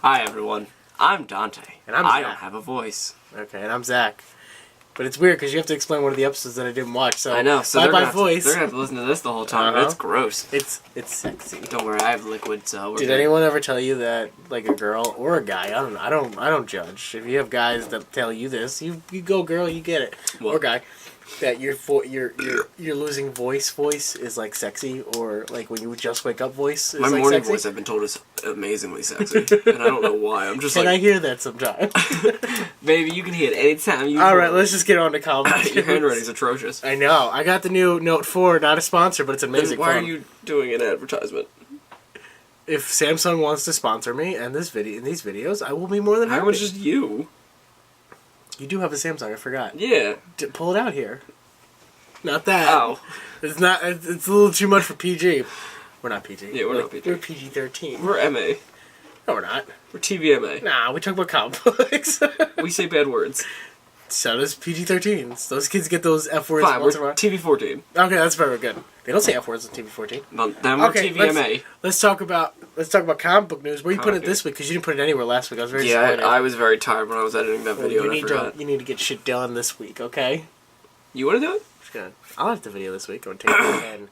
Hi everyone, I'm Dante. And I'm I Zach. don't have a voice. Okay, and I'm Zach. But it's weird because you have to explain one of the episodes that I didn't watch. So I know, so bye they're bye gonna voice. they're gonna have to listen to this the whole time. Uh-huh. It's gross. It's sexy. Don't worry, I have liquid, so we're Did good. anyone ever tell you that, like, a girl or a guy? I don't judge. If you have guys that tell you this, you go girl, you get it. What? Or guy, that your losing voice is like sexy, or like when you just wake up voice is My like morning sexy. voice I've been told is amazingly sexy, and I don't know why. I'm just Can I like, hear that sometime? baby, you can hit anytime you All want. right, let's just get on to comments. Your handwriting's atrocious. I know. I got the new Note 4, not a sponsor, but it's Then amazing. why phone. are you doing an advertisement? If Samsung wants to sponsor me and these videos, I will be more than happy. How much just you? You do have a Samsung, I forgot. Yeah. Pull it out here. Not that. Oh. It's not. It's a little too much for PG. We're not PG. Yeah, we're not PG. We're PG-13. We're MA. No, we're not. We're TVMA. Nah, we talk about comics. We say bad words. So does PG-13s. Those kids get those F words Fine, we're once in a while. TV14. Okay, that's very good. They don't say F words on TV-14. Then we're Okay, TVMA. Let's talk about comic book news. Where you put Comic it this week? Because you didn't put it anywhere last week. I was very Yeah, disappointed. I was very tired when I was editing that video and I forgot. You need to get shit done this week, okay? You want to do it? Good. I'll have the video this week. I'm gonna take it again.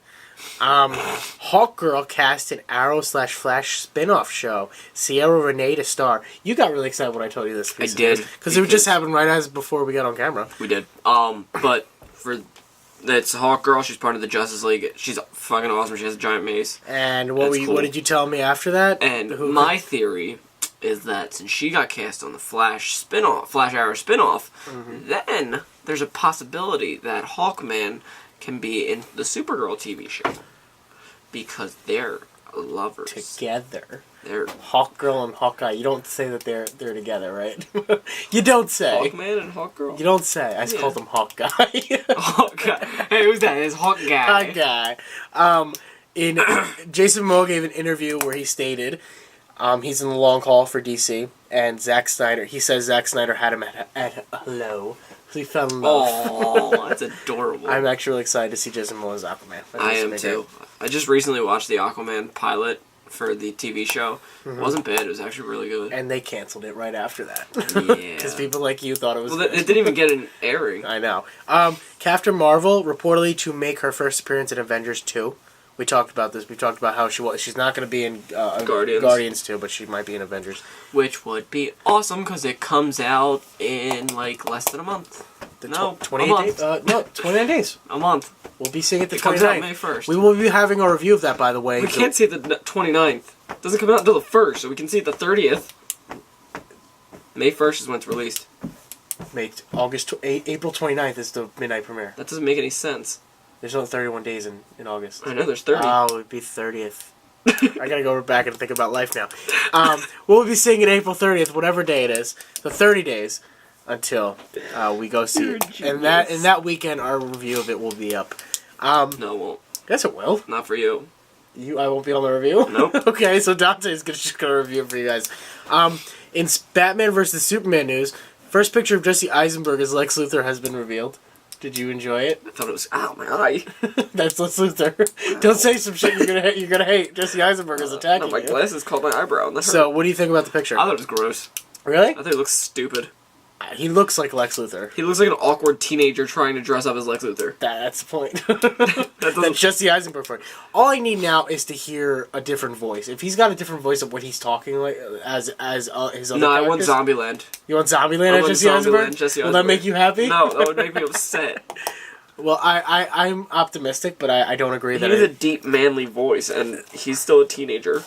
Hawkgirl cast an Arrow/Flash spin-off show. Sierra Renee to star. You got really excited when I told you this. I did. Because it just happened right as before we got on camera. We did. But it's Hawkgirl. She's part of the Justice League. She's fucking awesome. She has a giant mace. And That's cool. What did you tell me after that? And my theory is that since she got cast on the Flash Arrow spinoff, then there's a possibility that Hawkman can be in the Supergirl TV show because they're lovers together. They're Hawkgirl and Hawkeye. You don't say that they're together, right? You don't say. Hawkman and Hawkgirl. You don't say. I just called them Hawkeye. Hawkeye. Hey, who's that? It's Hawkeye. Hawkeye. Jason Momoa gave an interview where he stated he's in the long haul for DC, and Zack Snyder. He says Zack Snyder had him at hello. So he fell in love. Oh, that's adorable. I'm actually really excited to see Jason Momoa's Aquaman. I am too. I just recently watched the Aquaman pilot for the TV show. It wasn't bad. It was actually really good. And they canceled it right after that. Yeah. Because people like you thought it was good. It didn't even get an airing. I know. Captain Marvel reportedly to make her first appearance in Avengers 2. We talked about this. We talked about how she's not going to be in Guardians 2, but she might be in Avengers. Which would be awesome because it comes out in like less than a month. 28 days? No, 29 days. A month. We'll be seeing it the 29th. It comes out May 1st. We will be having a review of that, by the way. We can't see it the 29th. It doesn't come out until the 1st, so we can see it the 30th. May 1st is when it's released. April 29th is the midnight premiere. That doesn't make any sense. There's only 31 days in August. I know, there's 30. Oh, it would be 30th. I gotta go back and think about life now. We'll be seeing it April 30th, whatever day it is. The 30 days until we go see it. And that weekend, our review of it will be up. No, it won't. Yes, it will. Not for you. I won't be on the review? Nope. Okay, so Dante's just gonna review it for you guys. In Batman vs. Superman news, first picture of Jesse Eisenberg as Lex Luthor has been revealed. Did you enjoy it? I thought it was... Ow, my eye. That's Lex Luthor. Don't say some shit you're gonna hate. Jesse Eisenberg is attacking No, my glasses caught my eyebrow. So, what do you think about the picture? I thought it was gross. Really? I thought it looks stupid. He looks like Lex Luthor. He looks like an awkward teenager trying to dress up as Lex Luthor. That's the point. That's Jesse Eisenberg for it. All I need now is to hear a different voice. If he's got a different voice of what he's talking like as his other characters. No, I want Zombieland. You want Zombieland as Jesse Eisenberg? Will that make you happy? No, that would make me upset. Well, I'm optimistic, but I don't agree that he has a deep, manly voice, and he's still a teenager.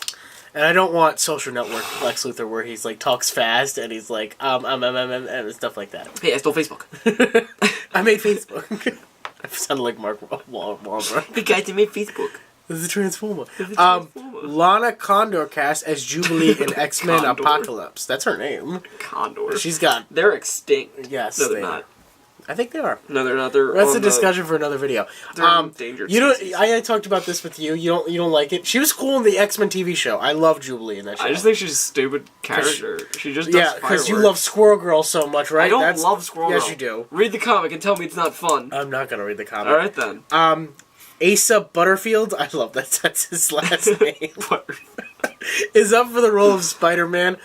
And I don't want Social Network Lex Luthor where he's like talks fast and he's like and stuff like that. Hey, I stole Facebook. I made Facebook. I sounded like Mark Wahlberg. Hey guys, I made Facebook. This is a Transformer. Lana Condor cast as Jubilee in X-Men Apocalypse. That's her name. Condor. She's got... They're extinct. Yes, no, they're not. I think they are. No, they're not. That's a discussion for another video. They're endangered species. I talked about this with you. You don't like it. She was cool in the X-Men TV show. I love Jubilee in that show. I just think she's a stupid character. She just does fireworks. because you love Squirrel Girl so much, right? I don't love Squirrel Girl. Yes, you do. Read the comic and tell me it's not fun. I'm not gonna read the comic. All right then. Asa Butterfield, I love that. That's his last name. Is up for the role of Spider-Man.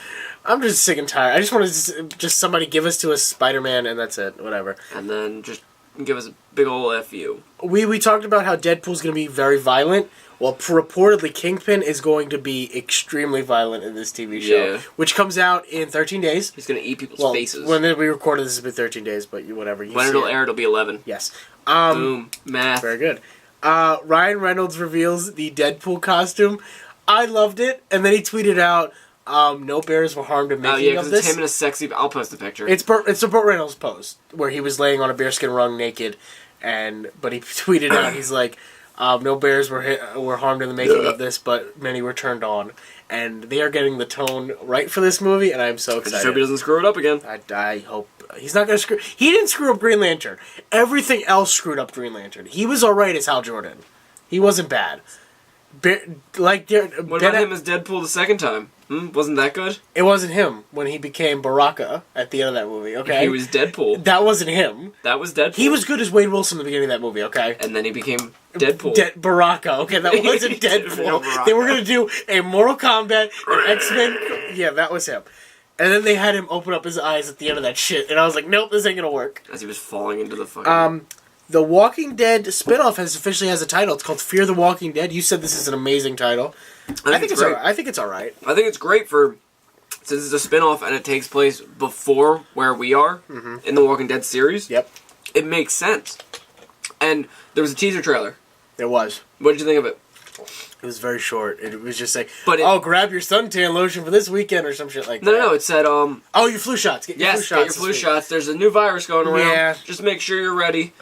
I'm just sick and tired. I just want to just somebody give us to a Spider-Man and that's it. Whatever. And then just give us a big ol' F you. We talked about how Deadpool's going to be very violent. Well, reportedly, Kingpin is going to be extremely violent in this TV show, which comes out in 13 days. He's going to eat people's faces. When we recorded this, it's been 13 days, but whatever. When it'll air, it'll be 11. Yes. Boom. Math. Very good. Ryan Reynolds reveals the Deadpool costume. I loved it, and then he tweeted out, no bears were harmed in making of this. Oh, yeah, because it's him in a sexy... I'll post the picture. It's a Burt Reynolds post, where he was laying on a bearskin rug naked, but he tweeted out, he's like... no bears were harmed in the making of this, but many were turned on. And they are getting the tone right for this movie, and I'm so excited. I just hope he doesn't screw it up again. I hope... He's not going to screw... He didn't screw up Green Lantern. Everything else screwed up Green Lantern. He was alright as Hal Jordan. He wasn't bad. What about him as Deadpool the second time? Wasn't that good? It wasn't him when he became Baraka at the end of that movie, okay? He was Deadpool. That wasn't him. That was Deadpool. He was good as Wade Wilson in the beginning of that movie, okay? And then he became Deadpool. Baraka, okay? That wasn't Deadpool. They were going to do a Mortal Kombat, an X-Men... Yeah, that was him. And then they had him open up his eyes at the end of that shit, and I was like, nope, this ain't going to work. As he was falling into the fucking... The Walking Dead spinoff officially has a title. It's called Fear the Walking Dead. You said this is an amazing title. I think it's alright. I think it's alright. I think it's great since it's a spinoff and it takes place before where we are in the Walking Dead series. Yep. It makes sense. And there was a teaser trailer. There was. What did you think of it? It was very short. It was just like, grab your suntan lotion for this weekend or some shit like that. No, it said, oh, your flu shots. Get your flu shots. There's a new virus going around. Yeah. Just make sure you're ready.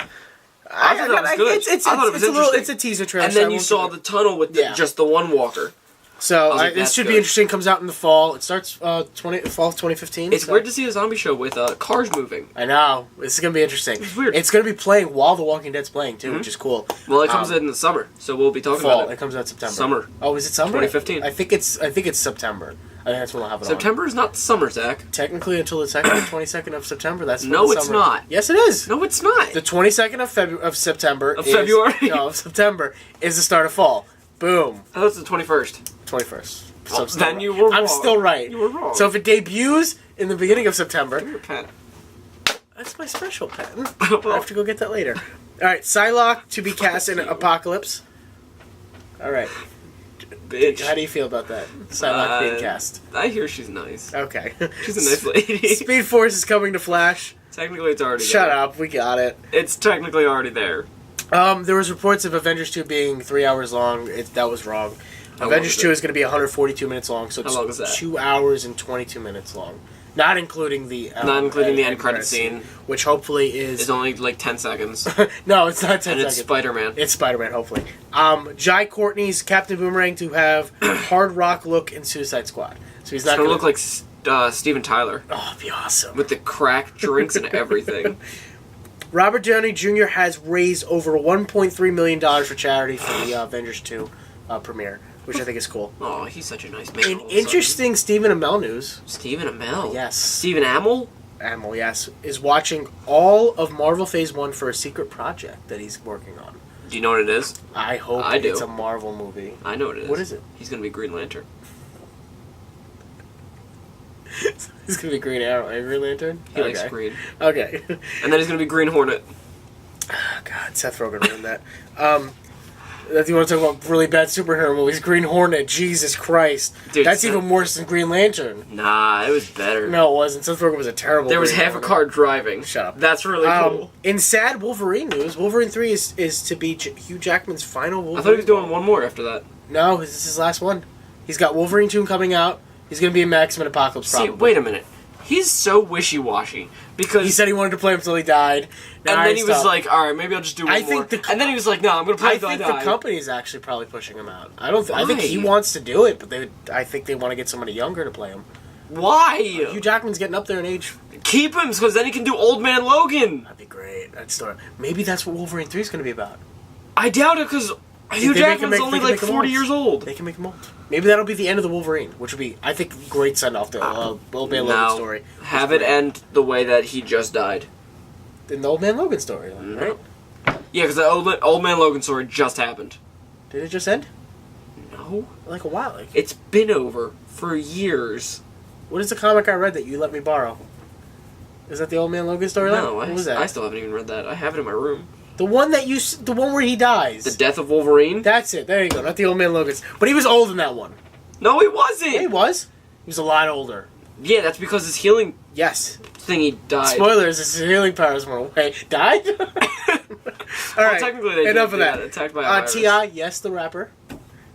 I thought that was good. I thought it was interesting. It's a teaser trailer. And then you saw the tunnel with just the one walker. So this should be interesting. Comes out in the fall. It starts fall 2015. It's weird to see a zombie show with cars moving. I know. This is gonna be interesting. It's weird. It's gonna be playing while The Walking Dead's playing too, which is cool. Well, it comes out in the summer, so we'll be talking about it. It comes out September. Summer. Oh, is it summer? 2015. I think it's September. I think that's when I'll have it September is not summer, Zach. Technically, until the 22nd of September. That's when no, the it's summer. not. Yes, it is. No, it's not. The 22nd of September. Of February. No, of September is the start of fall. Boom. I thought it was the 21st. 21st. Well, then you were wrong. I'm still right. You were wrong. So if it debuts in the beginning of September, give me your pen. That's my special pen. I have to go get that later. All right, Psylocke to be cast in Apocalypse. All right. Bitch. How do you feel about that? Psylocke being cast. I hear she's nice. Okay. She's a nice lady. Speed Force is coming to Flash. Technically, it's already there. Shut up. We got it. It's technically already there. There was reports of Avengers 2 being 3 hours long. That was wrong. Avengers 2 is going to be 142 minutes long, so how long is that? 2 hours and 22 minutes long. Not including the end credit scene, which hopefully is... It's only like 10 seconds. No, it's not 10 seconds. And it's Spider-Man. It's Spider-Man, hopefully. Jai Courtney's Captain Boomerang to have hard rock look in Suicide Squad. So he's not going to look like Steven Tyler. Oh, it'd be awesome. With the crack drinks and everything. Robert Downey Jr. has raised over $1.3 million for charity for the Avengers 2 premiere, which I think is cool. Oh, he's such a nice man. An interesting Stephen Amell news. Stephen Amell? Yes. Stephen Amell? Amell, yes. Is watching all of Marvel Phase 1 for a secret project that he's working on. Do you know what it is? I hope it's a Marvel movie. I know what it is. What is it? He's going to be Green Lantern. He's going to be Green Arrow and Green Lantern? He likes green. Okay. And then he's going to be Green Hornet. Oh, God, Seth Rogen ruined that. If you want to talk about really bad superhero movies, Green Hornet, Jesus Christ. Dude, that's even worse than Green Lantern. Nah, it was better. No, it wasn't. Seth Rogen was a terrible There was half a car driving. Shut up. That's really cool. In sad Wolverine news, Wolverine 3 is to be Hugh Jackman's final Wolverine. I thought he was doing one more after that. No, this is his last one. He's got Wolverine 2 coming out. He's going to be in X-Men Apocalypse, probably. See, wait a minute. He's so wishy-washy because he said he wanted to play him until he died. And then he was like, "All right, maybe I'll just do one more." And then he was like, "No, I'm going to play until I die." I think the company is actually probably pushing him out. I think he wants to do it, but I think they want to get somebody younger to play him. Why? Hugh Jackman's getting up there in age. Keep him, because then he can do Old Man Logan. That'd be great. Maybe that's what Wolverine 3 is going to be about. I doubt it, because Hugh Jackman's only like 40 years old. They can make him old. Maybe that'll be the end of the Wolverine, which would be, I think, a great send-off to Old Man Logan story. Have it end the way that he just died. In the Old Man Logan story, right? Yeah, because the Old Man Logan story just happened. Did it just end? No. Like a while. It's been over for years. What is the comic I read that you let me borrow? Is that the Old Man Logan storyline? No, what was that? I still haven't even read that. I have it in my room. The one where he dies. The Death of Wolverine? That's it. There you go. Not the Old Man Logan. But he was old in that one. No, he wasn't. Yeah, he was. He was a lot older. Yeah, that's because his healing thingy died. Spoilers, his healing powers went away. Died? Alright, technically they enough did, of that. attacked by a virus. T.I., yes, the rapper,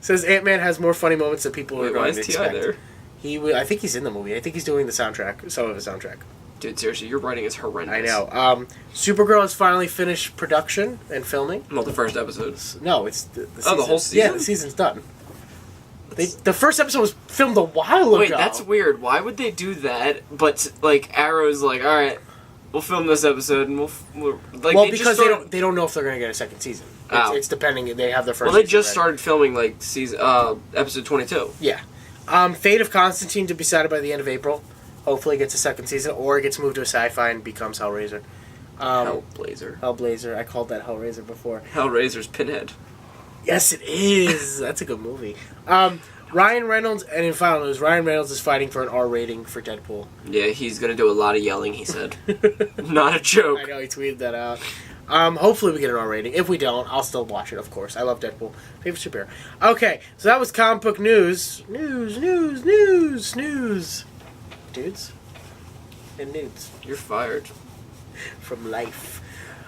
says Ant-Man has more funny moments than people are going to expect. There? I think he's in the movie. I think he's doing the soundtrack, some of the soundtrack. Dude, seriously, your writing is horrendous. I know. Supergirl has finally finished production and filming. Well, the first episode. No, it's the season. Oh, the whole season? Yeah, the season's done. The first episode was filmed a while ago. Wait, that's weird. Why would they do that? But like Arrow's like, all right, we'll film this episode and we'll like. Well, because they don't know if they're gonna get a second season. It's depending. They have their first. Well, they just ready. started filming like episode 22. Yeah, Fate of Constantine to be decided by the end of April. Hopefully, it gets a second season, or it gets moved to a sci-fi and becomes Hellraiser. Hellblazer. I called that Hellraiser before. Hellraiser's Pinhead. Yes, it is. That's a good movie. Ryan Reynolds, and in final news, Ryan Reynolds is fighting for an R rating for Deadpool. Yeah, he's gonna do a lot of yelling, he said. Not a joke. I know, he tweeted that out. Hopefully we get an R rating. If we don't, I'll still watch it, of course. I love Deadpool. Favorite superhero. Okay, so that was comic book news. News. Dudes. And nudes. You're fired. From life.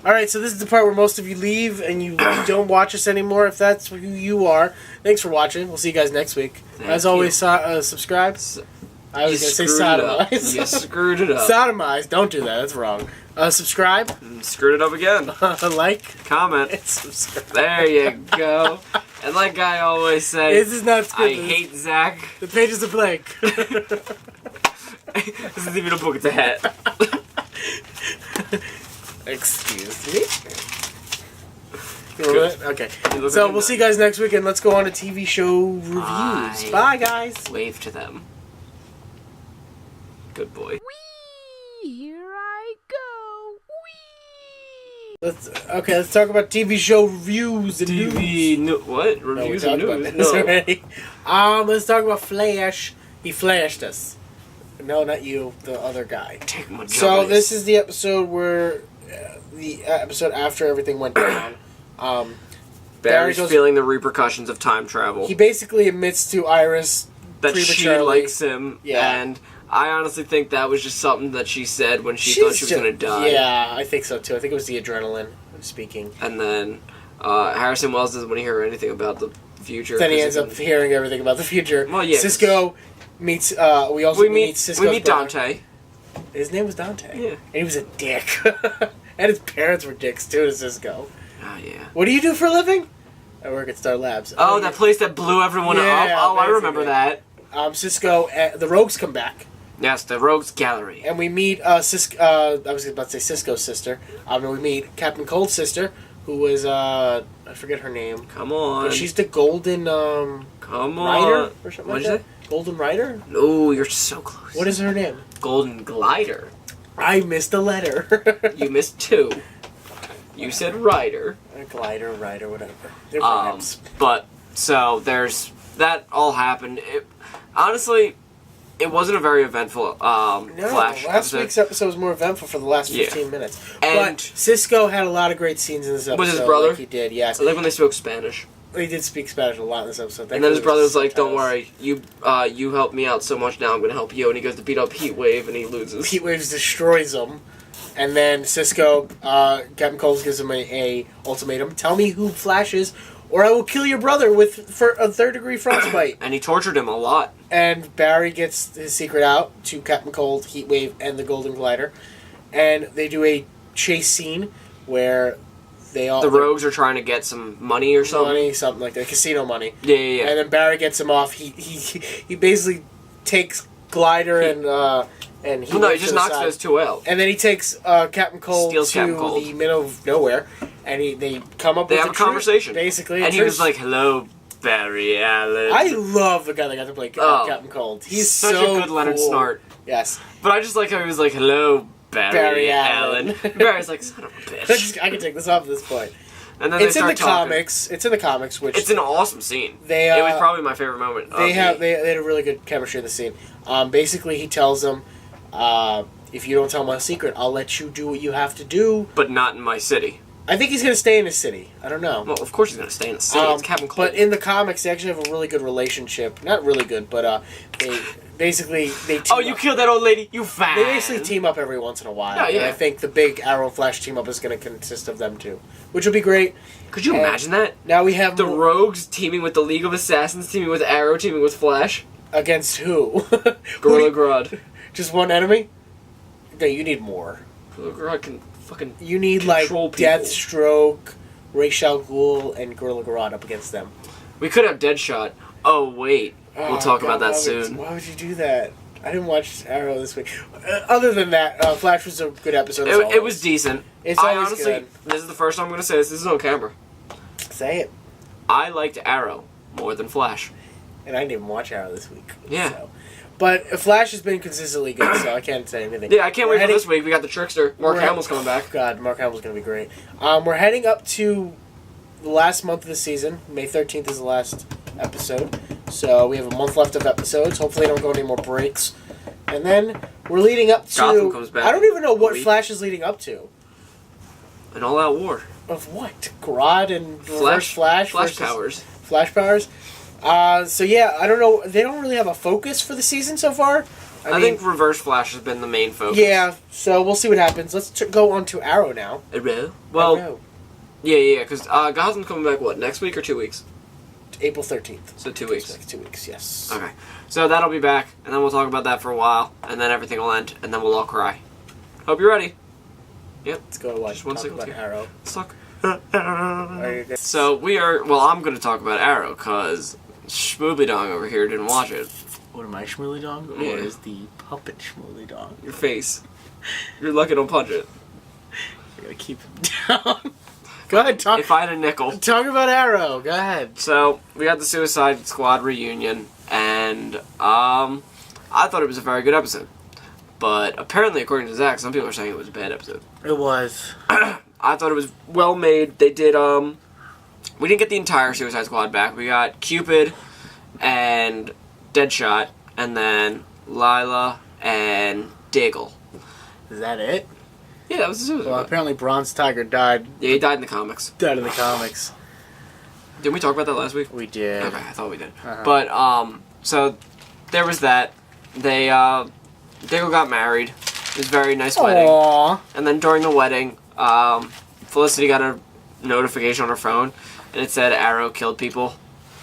Alright, so this is the part where most of you leave and you don't watch us anymore. If that's who you are, thanks for watching. We'll see you guys next week. As always, subscribe. I was going to say sodomize. You screwed it up. Sodomize. Don't do that. That's wrong. Subscribe. Screwed it up again. Like. Comment. And subscribe. There you go. And like I always say, this is not I hate Zach. The pages are blank. This isn't even a book, it's a hat. Excuse me? Okay. So we'll see you guys next week, and let's go on to TV show reviews. Bye, guys. Wave to them. Good boy. Whee! Here I go. Whee! Let's talk about TV show reviews and news. What? Reviews and news? Already. Let's talk about Flash. He flashed us. No, not you. The other guy. Take my So this is the episode where the episode after everything went down. Barry's feeling the repercussions of time travel. He basically admits to Iris that she likes him, yeah. And I honestly think that was just something that she said when she thought she was going to die. Yeah, I think so too. I think it was the adrenaline speaking. And then Harrison Wells doesn't want to hear anything about the future. Then he ends up hearing everything about the future. Well, yeah. Cisco meets. We meet Cisco's We meet brother. Dante. His name was Dante. Yeah. And he was a dick. And his parents were dicks too to Cisco. Oh, yeah. What do you do for a living? I work at Star Labs. Oh, that place that blew everyone up? Oh, I remember that. Cisco, the Rogues come back. Yes, the Rogues Gallery. And we meet Cisco. I was about to say Cisco's sister. We meet Captain Cold's sister, who was I forget her name. Come on. But she's the Golden Come on. Rider or something What like that. Golden Rider? No, you're so close. What is her name? Golden Glider. I missed a letter. You missed two. You said Rider. Glider, Rider, whatever. They're names. But so there's that all happened. Honestly, it wasn't a very eventful Flash last episode. week's episode was more eventful for the last 15 minutes. And but Cisco had a lot of great scenes in this episode. with his brother? Like he did, yes. I like when they spoke Spanish. He did speak Spanish a lot in this episode. And then his brother was like, "Don't worry, you helped me out so much. Now I'm going to help you." And he goes to beat up Heatwave, and he loses. Heatwave destroys him. And then Cisco, Captain Cold gives him a ultimatum. Tell me who Flash is, or I will kill your brother for a third-degree frostbite. And he tortured him a lot. And Barry gets his secret out to Captain Cold, Heatwave, and the Golden Glider. And they do a chase scene where the Rogues are trying to get some money or something. Something like that. Casino money. Yeah. And then Barry gets him off. He basically takes Glider and he just knocks those two out. And then he takes Captain Cold to the middle of nowhere, and they come up with a conversation. Basically. And he was like, "Hello, Barry Allen." I love the guy that got to play Captain Cold. He's such a good Leonard Snart. Yes. But I just like how he was like, "Hello, Barry Allen." Barry's like, "Son of a bitch." I can take this off at this point. And then It's they in the start talking. comics. It's in the comics, which It's an awesome scene. They, it was probably my favorite moment. they had a really good chemistry in the scene. Basically, he tells them, if you don't tell my secret, I'll let you do what you have to do. But not in my city. I think he's going to stay in his city. I don't know. Well, of course he's going to stay in the city. It's Captain Cold. But in the comics, they actually have a really good relationship. Not really good, but they basically they team you up. killed that old lady. You fan. They basically team up every once in a while. Yeah, yeah. And I think the big Arrow Flash team up is going to consist of them too, which will be great. Could you imagine that? Now we have The Rogues teaming with the League of Assassins, teaming with Arrow, teaming with Flash. against who? Gorilla Grodd. Just one enemy? No, you need more. Gorilla Grodd can fucking... You need like Control people. Deathstroke, Ra's al Ghul, and Gorilla Grodd up against them. We could have Deadshot. Oh, wait. We'll talk about that soon. Why would you do that? I didn't watch Arrow this week. Other than that, Flash was a good episode. It was decent. It's I always honestly, good. this is the first time I'm going to say this. This is on camera. Say it. I liked Arrow more than Flash. And I didn't even watch Arrow this week. Yeah. So. But Flash has been consistently good, so I can't say anything. Yeah, I can't wait for this week. We got the Trickster. Mark we're- Hamill's coming back. God, Mark Hamill's going to be great. We're heading up to the last month of the season. May 13th is the last episode. So we have a month left of episodes. Hopefully, don't go any more breaks. And then we're leading up to... Gotham comes back I don't even know what week. Flash is leading up to. An all-out war. Of what? Grodd and Reverse Flash versus powers. Flash powers? So yeah, I don't know. They don't really have a focus for the season so far. I think Reverse Flash has been the main focus. Yeah, so we'll see what happens. Let's go on to Arrow now. Arrow? Well, Arrow. yeah, because Gotham's coming back, what, next week or 2 weeks? April 13th. So 2 weeks. 2 weeks, yes. Okay. So that'll be back, and then we'll talk about that for a while, and then everything will end, and then we'll all cry. Hope you're ready. Yep. Let's go watch. Just one Talk second about here. Arrow. Suck. Are you good? So I'm going to talk about Arrow, because Schmoobly Dong over here didn't watch it. What am I, Shmooly Dong? Or Yeah. is the puppet Shmooly Dong? Your face. You're lucky to punch it. I gotta keep him down. Go ahead, talk. If I had a nickel. Talk about Arrow. Go ahead. So, we got the Suicide Squad reunion, and I thought it was a very good episode. But apparently, according to Zach, some people are saying it was a bad episode. It was. I thought it was well made. They did, we didn't get the entire Suicide Squad back. We got Cupid and Deadshot, and then Lila and Diggle. Is that it? Yeah, that was the Suicide Well, Squad. apparently Bronze Tiger died. Yeah, he died in the comics. Died in the comics. Didn't we talk about that last week? We did. Okay, I thought we did. Uh-huh. But, so, there was that. They, Diggle got married. It was a very nice wedding. Aww. And then during the wedding, Felicity got a notification on her phone, and it said Arrow killed people.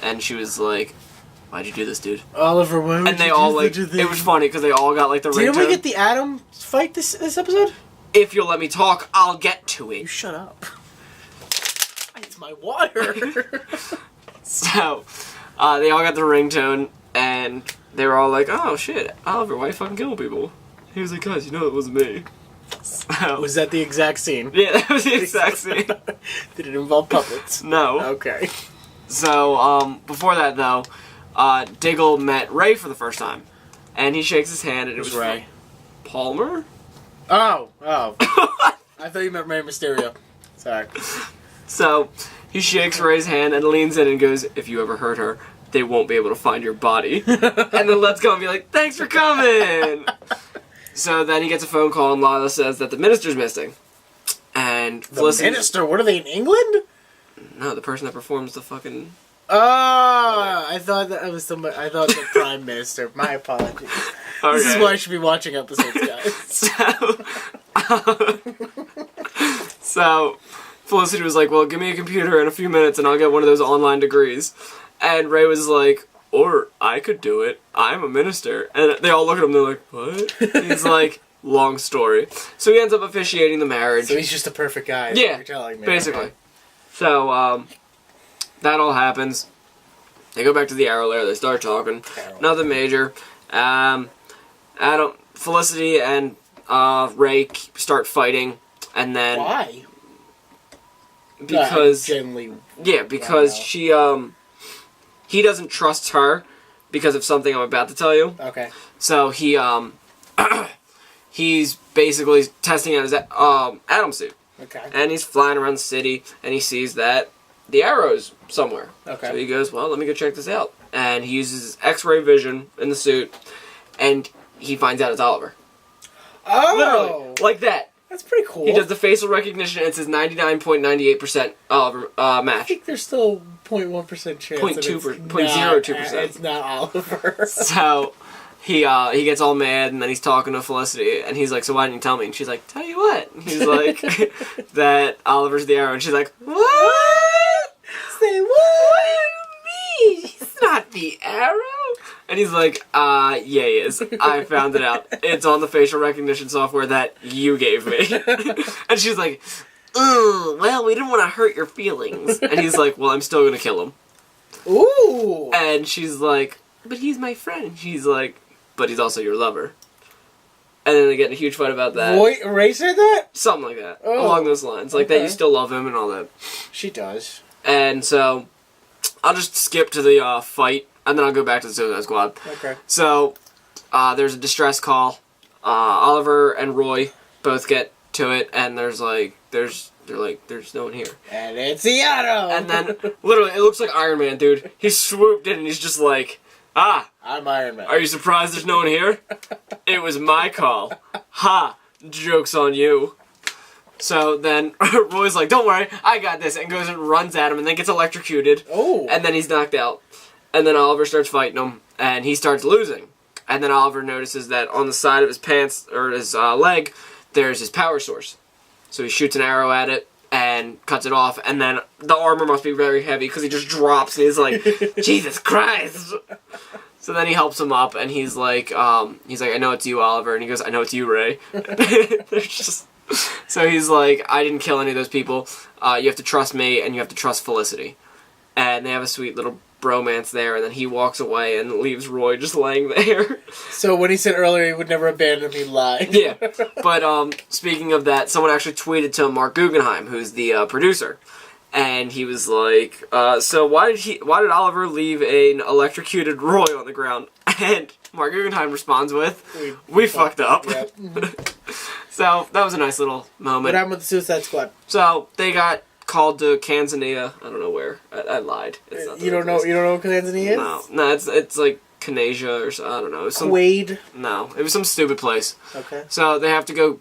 And she was like, why'd you do this, dude? Oliver, why would And they you all, do like, such a thing? it was funny, because they all got, like, the ringtone. Didn't we get the Atom fight this episode? If you'll let me talk, I'll get to You it. shut up. It's my water. So, they all got the ringtone, and they were all like, oh, shit, Oliver, why you fucking killing people? He was like, guys, you know it wasn't me. So, Was that the exact scene? yeah, that was the exact scene. Did it involve puppets? No. Okay. So, before that, though, Diggle met Ray for the first time. And he shakes his hand, and it was Ray. Palmer? Oh. I thought you meant Rey Mysterio. Sorry. So, he shakes Ray's hand and leans in and goes, if you ever hurt her, they won't be able to find your body. And then lets go and be like, thanks for coming! So then he gets a phone call, and Lila says that the minister's missing. And The Felicity... Minister? What are they in England? No, the person that performs the fucking... Oh, I thought that was somebody. I thought the Prime Minister. My apologies. Okay. This is why I should be watching episodes, guys. So, Felicity was like, well, give me a computer in a few minutes and I'll get one of those online degrees. And Ray was like, or I could do it. I'm a minister. And they all look at him and they're like, what? He's like, long story. So he ends up officiating the marriage. So he's just a perfect guy. is what Yeah, you're telling me. basically. Okay. So, that all happens. They go back to the Arrow lair. They start talking. Arrow. Nothing major. Felicity and Ray start fighting, and then Why? because generally, because Wow. he doesn't trust her because of something I'm about to tell you. okay. So he he's basically testing out his Atom suit. Okay. And he's flying around the city, and he sees that the Arrow's somewhere. Okay. So he goes, well, let me go check this out. And he uses his X-ray vision in the suit, and he finds out it's Oliver. Oh! Literally, like that. That's pretty cool. He does the facial recognition, and it says 99.98% Oliver I match. think there's still 0.1% chance. 0.02%. It's not Oliver. So he gets all mad, and then he's talking to Felicity, and he's like, so why didn't you tell me? And she's like, tell you what? And he's like, that Oliver's the Arrow, and she's like, what? Say what? What do you mean? He's not the Arrow. And he's like, yeah, he is. I found it out. It's on the facial recognition software that you gave me. And she's like, well, we didn't want to hurt your feelings. And he's like, well, I'm still going to kill him. Ooh! And she's like, but he's my friend. And she's like, but he's also your lover. And then they get in a huge fight about that. Wait, Ray said that? Something like that. Oh, along those lines. Like, that okay. you still love him and all that. She does. And so, I'll just skip to the fight. And then I'll go back to the Suicide Squad. Okay. So, there's a distress call. Oliver and Roy both get to it, and they're like, there's no one here. And it's the Arrow! And then, literally, it looks like Iron Man, dude. He swooped in, and he's just like, I'm Iron Man. are you surprised there's no one here? It was my call. Ha! Joke's on you. So then, Roy's like, don't worry, I got this, and goes and runs at him, and then gets electrocuted. Oh. And then he's knocked out. And then Oliver starts fighting him, and he starts losing. And then Oliver notices that on the side of his pants, or his leg, there's his power source. So he shoots an arrow at it, and cuts it off, and then the armor must be very heavy, because he just drops, and he's like, Jesus Christ! So then he helps him up, and he's like, I know it's you, Oliver, and he goes, I know it's you, Ray. They're just... So he's like, I didn't kill any of those people, you have to trust me, and you have to trust Felicity. And they have a sweet little bromance there, and then he walks away and leaves Roy just laying there. So when he said earlier he would never abandon me, he lied. Yeah. But speaking of that, someone actually tweeted to Mark Guggenheim, who's the producer, and he was like, so why did Oliver leave an electrocuted Roy on the ground? And Mark Guggenheim responds with, we fucked up. Yep. So that was a nice little moment. What happened with the Suicide Squad? So they got called to Tanzania. I don't know where. I lied. It's not You don't know what Tanzania is? No, it's like Kanasia or I don't know. Quaid? No, it was some stupid place. Okay. So they have to go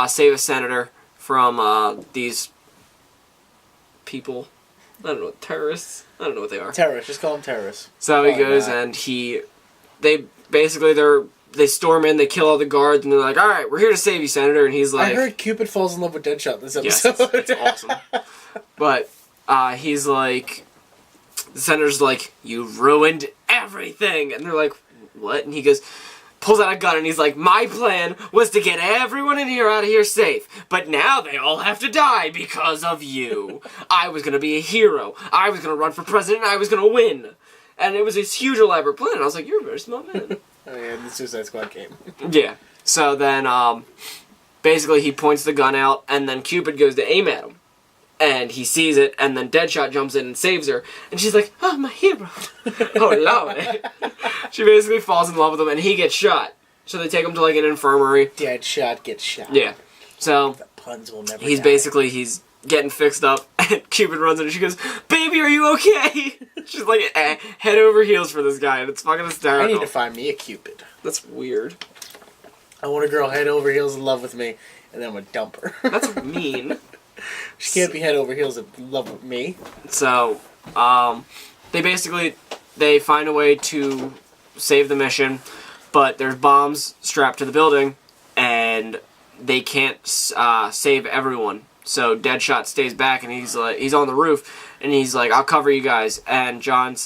save a senator from these people. I don't know, terrorists. I don't know what they are. Terrorists. Just call them terrorists. So he goes and they storm in, they kill all the guards, and they're like, all right, we're here to save you, Senator. And he's like... I heard Cupid falls in love with Deadshot in this yes, episode. it's awesome. But he's like... The Senator's like, you ruined everything. And they're like, what? And he goes... Pulls out a gun, and he's like, my plan was to get everyone in here out of here safe. But now they all have to die because of you. I was going to be a hero. I was going to run for president, and I was going to win. And it was this huge elaborate plan. And I was like, you're a very smart man. Oh yeah, the Suicide Squad came. Yeah. So then, basically he points the gun out, and then Cupid goes to aim at him. And he sees it, and then Deadshot jumps in and saves her. And she's like, oh, my hero. Oh, Lord. She basically falls in love with him, and he gets shot. So they take him to, like, an infirmary. Deadshot gets shot. Yeah. So, the puns will never he's die. basically, he's getting fixed up, and Cupid runs in, and she goes, baby, are you okay? She's like, head over heels for this guy, and it's fucking hysterical. I need to find me a Cupid. That's weird. I want a girl head over heels in love with me, and then I'm gonna dump her. That's mean. She can't be head over heels in love with me. So, they find a way to save the mission, but there's bombs strapped to the building, and they can't save everyone. So Deadshot stays back, and he's on the roof, and he's like, I'll cover you guys. And John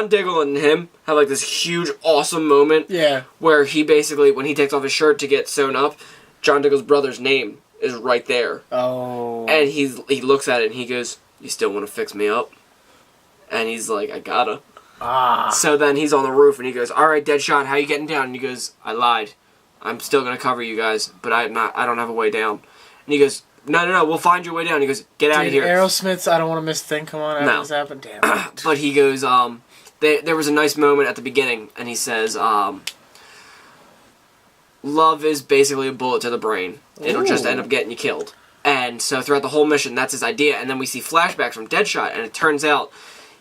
Diggle and him have like this huge, awesome moment. Yeah. Where he basically, when he takes off his shirt to get sewn up, John Diggle's brother's name is right there. Oh. And he looks at it and he goes, you still want to fix me up? And he's like, I gotta. So then he's on the roof and he goes, alright, Deadshot, how you getting down? And he goes, I lied. I'm still gonna cover you guys, but I don't have a way down. And he goes, no, we'll find your way down. He goes, get out of here. Aerosmith's I Don't Want to Miss a Thing, come on, No. this happened? Damn it. But he goes, there was a nice moment at the beginning, and he says, love is basically a bullet to the brain. It'll just end up getting you killed. And so throughout the whole mission, that's his idea. And then we see flashbacks from Deadshot, and it turns out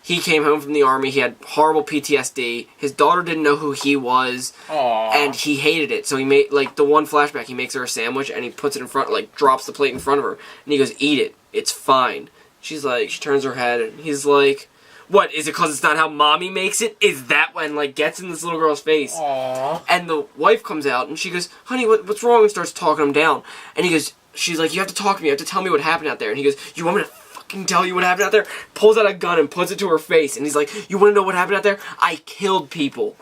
he came home from the army. He had horrible PTSD. His daughter didn't know who he was, and he hated it. So he made, like, the one flashback, he makes her a sandwich, and he puts it in front, like, drops the plate in front of her, and he goes, "Eat it. It's fine." She's like, she turns her head, and he's like, "What, is it because it's not how mommy makes it?" Is that when, like, gets in this little girl's face. Aww. And the wife comes out, and she goes, "Honey, what's wrong?" And starts talking him down. And he goes, she's like, "You have to talk to me. You have to tell me what happened out there." And he goes, "You want me to fucking tell you what happened out there?" Pulls out a gun and puts it to her face. And he's like, "You want to know what happened out there? I killed people.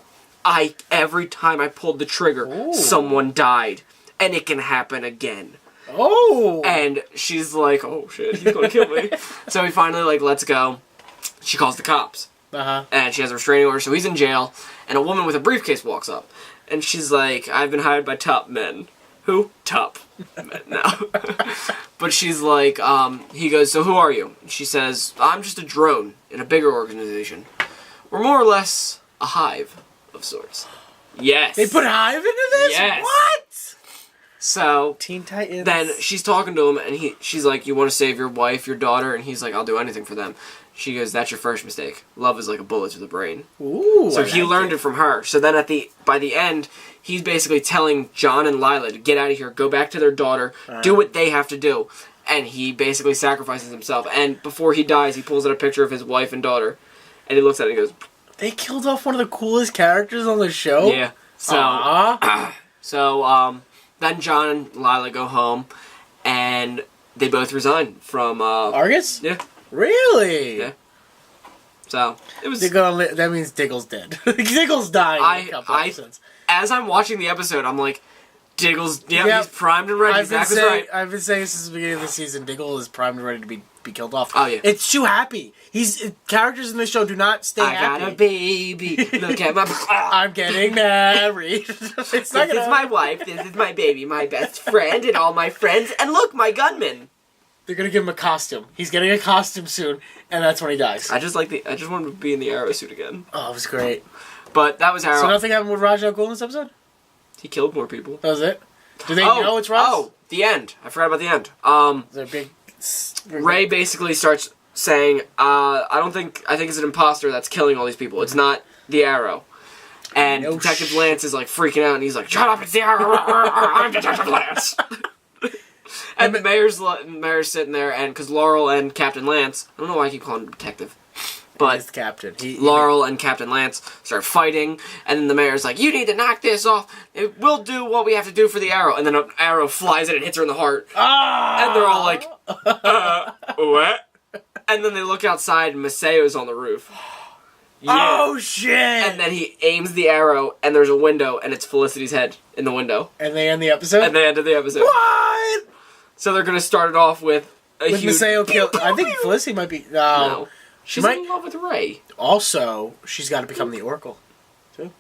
Every time I pulled the trigger, someone died. And it can happen again." Oh! And she's like, "Oh shit, he's gonna kill me." So he finally, like, lets go. She calls the cops. And she has a restraining order, so he's in jail. And a woman with a briefcase walks up. And she's like, "I've been hired by top men." Who? Top men. No. But she's like, he goes, "So who are you?" And she says, "I'm just a drone in a bigger organization. We're more or less a hive of sorts." Yes. They put Hive into this? Yes. What? So Teen Titans. then she's talking to him, and she's like, "You want to save your wife, your daughter?" And he's like, "I'll do anything for them." She goes, "That's your first mistake. Love is like a bullet to the brain." Ooh. So he learned it from her. So then by the end, he's basically telling John and Lila to get out of here, go back to their daughter, do what they have to do. And he basically sacrifices himself. And before he dies, he pulls out a picture of his wife and daughter, and he looks at it and goes, They killed off one of the coolest characters on the show? "Yeah." So, then John and Lila go home, and they both resign from, Argus? Yeah. Really? Yeah. So, it was... That means Diggle's dead. Diggle's dying in a couple episodes. As I'm watching the episode, I'm like, Diggle's... He's primed and ready. Exactly right. I've been saying since the beginning of the season, Diggle is primed and ready to be killed off. Oh, yeah. It's too happy. Characters in the show do not stay happy. I got a baby. Look at my... I'm getting married. This is my wife. This is my baby. My best friend and all my friends. And look, my gunman. They're gonna give him a costume. He's getting a costume soon, and that's when he dies. I just want him to be in the Arrow suit again. Oh, it was great. But that was Arrow. So nothing happened with Raj Al Ghul in this episode? He killed more people. That was it? Do they know it's Raj? Oh, the end. I forgot about the end. Is there Ray basically starts saying, I think it's an imposter that's killing all these people. It's not the Arrow. And Detective Lance is like freaking out, and he's like, "Shut up, it's the Arrow! I'm Detective Lance!" And the mayor's sitting there, and because Laurel and Captain Lance, I don't know why I keep calling him Detective, but he's the captain. Laurel and Captain Lance start fighting, and then the mayor's like, "You need to knock this off. We'll do what we have to do for the Arrow." And then an arrow flies in and hits her in the heart. And they're all like, "What?" And then they look outside, and Maceo's on the roof. Yeah. Oh, shit! And then he aims the arrow, and there's a window, and it's Felicity's head in the window. And they end the episode? And they ended the episode. What? So they're going to start it off with a huge... Maceo kill. I think Felicity might be... No. She's in love with Ray. Also, she's got to become the Oracle, too.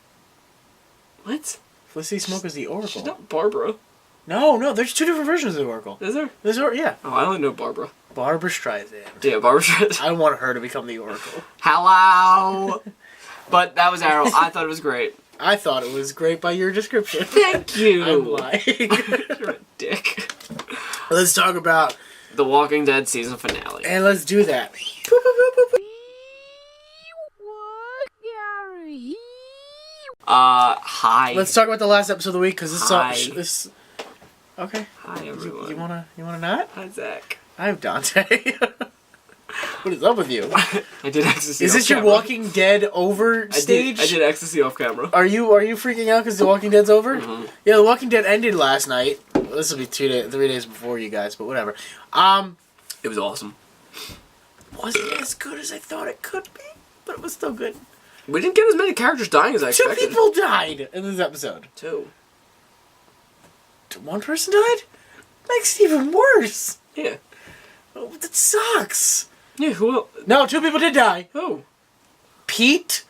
What? Felicity Smoke is the Oracle. She's not Barbara. No, there's two different versions of the Oracle. Is there? Yeah. Oh, I only know Barbara. Barbara Streisand. Yeah, Barbara Streisand. I want her to become the Oracle. Hello! But that was Arrow. I thought it was great. I thought it was great by your description. Thank you! I'm lying. You're a dick. Let's talk about... The Walking Dead season finale. And let's do that. Hi. Let's talk about the last episode of the week, because Hi. this... Okay. Hi, everyone. You wanna not? Hi, Zach. I'm Dante. What is up with you? I did ecstasy. Is this your Walking Dead over stage? I did ecstasy off camera. Are you freaking out because The Walking Dead's over? Mm-hmm. Yeah, The Walking Dead ended last night. Well, this will be 3 days before you guys, but whatever. It was awesome. Wasn't as good as I thought it could be, but it was still good. We didn't get as many characters dying as I expected. 2 people died in this episode. 2. 1 person died? Makes it even worse. Yeah. Oh, that sucks. Yeah, who else? No, 2 people did die. Who? Pete.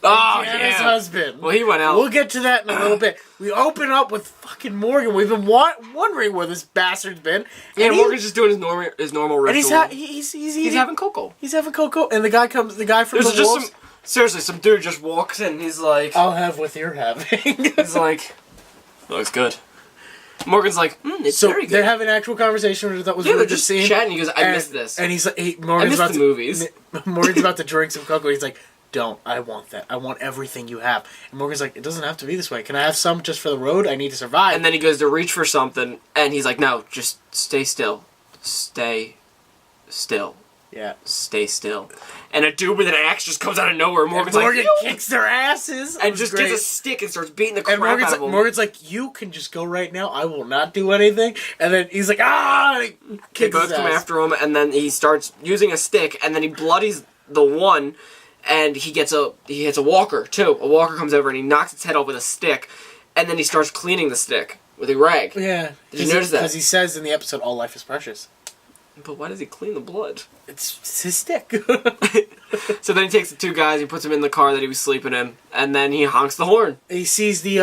Oh, His husband. Well, he went out. We'll get to that in a little bit. We open up with fucking Morgan. We've been wondering where this bastard's been. Yeah, Morgan's just doing his normal ritual. And he's having cocoa. He's having cocoa, and the guy from the wolves. Seriously, some dude just walks in. He's like, "I'll have what you're having." He's like, "Looks good." Morgan's like, it's So very good. they're having an actual conversation, which I thought was Yeah, really they're good just scene. chatting. He goes, I missed this. And he's like, I Morgan's miss about the to, movies. Morgan's about to drink some cocoa. He's like, don't. I want that. I want everything you have. And Morgan's like, it doesn't have to be this way. Can I have some just for the road? I need to survive. And then he goes to reach for something, and he's like, no, just stay still. Stay still. Yeah. Stay still. And a dude with an axe just comes out of nowhere. Morgan's Morgan like, kicks their asses. and just gets a stick and starts beating the crap And out of them. Morgan's like, you can just go right now. I will not do anything. And then he's like, ah! And he They kicks both his come ass. after him, and then he starts using a stick, and then he bloodies the one, and he hits a walker too. A walker comes over and he knocks its head off with a stick, and then he starts cleaning the stick with a rag. Yeah. Did you notice that? Because he says in the episode, all life is precious. But why does he clean the blood? It's his stick. So then he takes the two guys, he puts them in the car that he was sleeping in, and then he honks the horn. He sees the